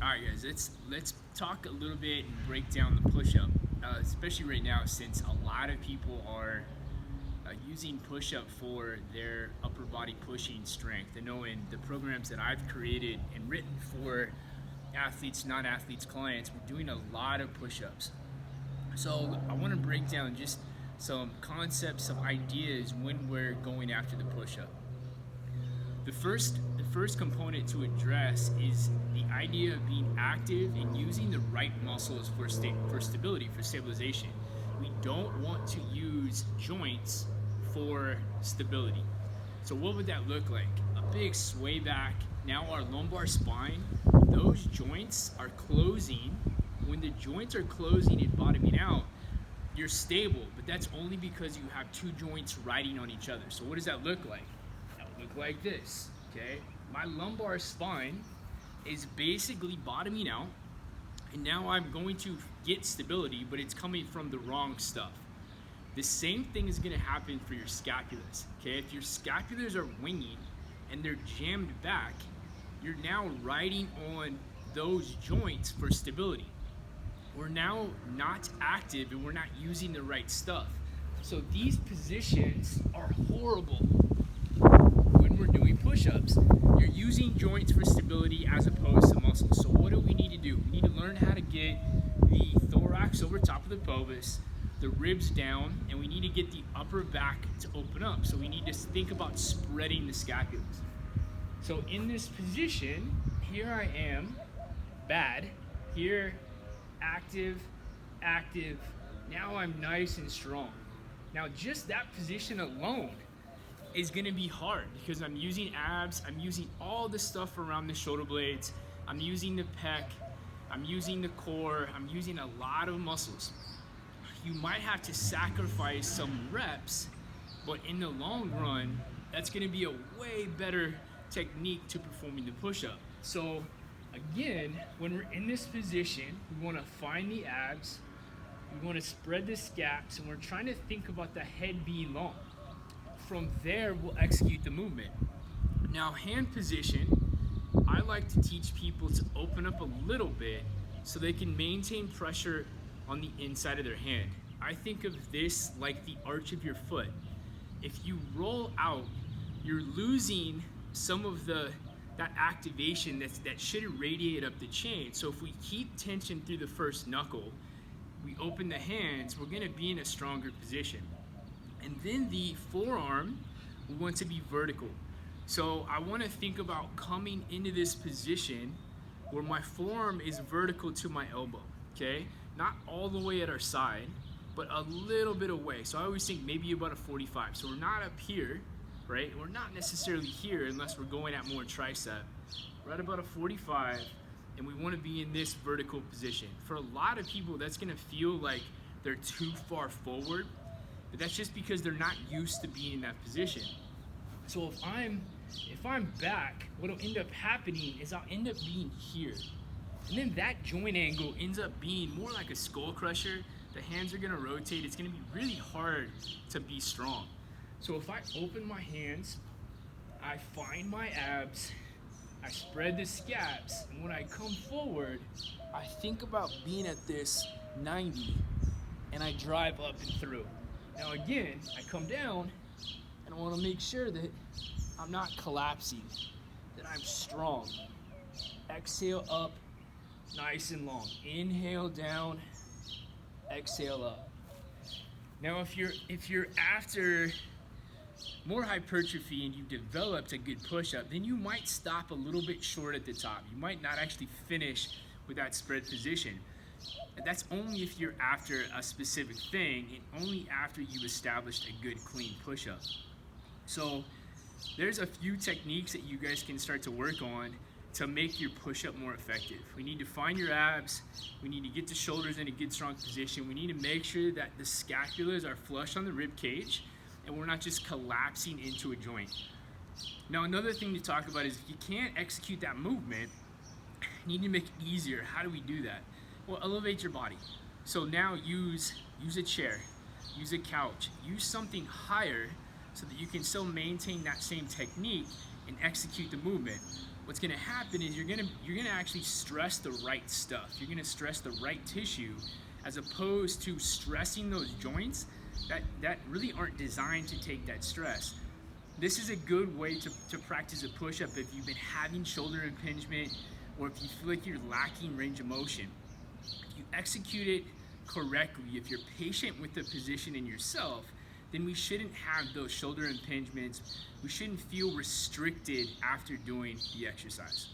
All right, guys, let's talk a little bit and break down the push-up, especially right now since a lot of people are using push-up for their upper body pushing strength. I know in the programs that I've created and written for athletes, non-athletes, clients, we're doing a lot of push-ups. So I want to break down just some concepts, some ideas when we're going after the push-up. The first component to address is the idea of being active and using the right muscles for stability, for stabilization. We don't want to use joints for stability. So what would that look like? A big sway back. Now our lumbar spine, those joints are closing. When the joints are closing and bottoming out, you're stable, but that's only because you have two joints riding on each other. So what does that look like? That would look like this, okay? My lumbar spine is basically bottoming out, and now I'm going to get stability, but it's coming from the wrong stuff. The same thing is gonna happen for your scapulars, okay? If your scapulars are winging and they're jammed back, you're now riding on those joints for stability. We're now not active and we're not using the right stuff. So these positions are horrible when we're doing push-ups. You're using joints for stability as opposed to muscles. So what do we need to do? We need to learn how to get the thorax over top of the pelvis, the ribs down, and we need to get the upper back to open up. So we need to think about spreading the scapulas. So in this position, here I am, bad, here, active, active. Now I'm nice and strong. Now just that position alone is gonna be hard because I'm using abs, I'm using all the stuff around the shoulder blades, I'm using the pec, I'm using the core, I'm using a lot of muscles. You might have to sacrifice some reps, but in the long run, that's gonna be a way better technique to performing the push-up. So again, when we're in this position, we wanna find the abs, we wanna spread the scaps, and we're trying to think about the head being long. From there, we'll execute the movement. Now, hand position, I like to teach people to open up a little bit so they can maintain pressure on the inside of their hand. I think of this like the arch of your foot. If you roll out, you're losing some of that activation that should radiate up the chain. So if we keep tension through the first knuckle, we open the hands, we're gonna be in a stronger position. And then the forearm, we want to be vertical. So I wanna think about coming into this position where my forearm is vertical to my elbow, okay? Not all the way at our side, but a little bit away. So I always think maybe about a 45. So we're not up here, right? We're not necessarily here unless we're going at more tricep. We're at about a 45, and we want to be in this vertical position. For a lot of people, that's going to feel like they're too far forward, but that's just because they're not used to being in that position. So if I'm back, what'll end up happening is I'll end up being here. And then that joint angle ends up being more like a skull crusher. The hands are gonna rotate. It's gonna be really hard to be strong. So if I open my hands, I find my abs, I spread the scaps, and when I come forward, I think about being at this 90, and I drive up and through. Now again, I come down, and I wanna make sure that I'm not collapsing, that I'm strong. Exhale up, nice and long. Inhale down, exhale up. Now if you're after more hypertrophy and you've developed a good push-up, then you might stop a little bit short at the top. You might not actually finish with that spread position. And that's only if you're after a specific thing and only after you've established a good clean push-up. So there's a few techniques that you guys can start to work on to make your push-up more effective. We need to find your abs, we need to get the shoulders in a good strong position, we need to make sure that the scapulars are flush on the rib cage and we're not just collapsing into a joint. Now another thing to talk about is if you can't execute that movement, you need to make it easier. How do we do that? Well, elevate your body. So now use a chair, use a couch, use something higher so that you can still maintain that same technique and execute the movement. what's going to happen is you're going to actually stress the right stuff. You're going to stress the right tissue, as opposed to stressing those joints that really aren't designed to take that stress. This is a good way to practice a push-up if you've been having shoulder impingement, or if you feel like you're lacking range of motion. If you execute it correctly, if you're patient with the position in yourself, then we shouldn't have those shoulder impingements. We shouldn't feel restricted after doing the exercise.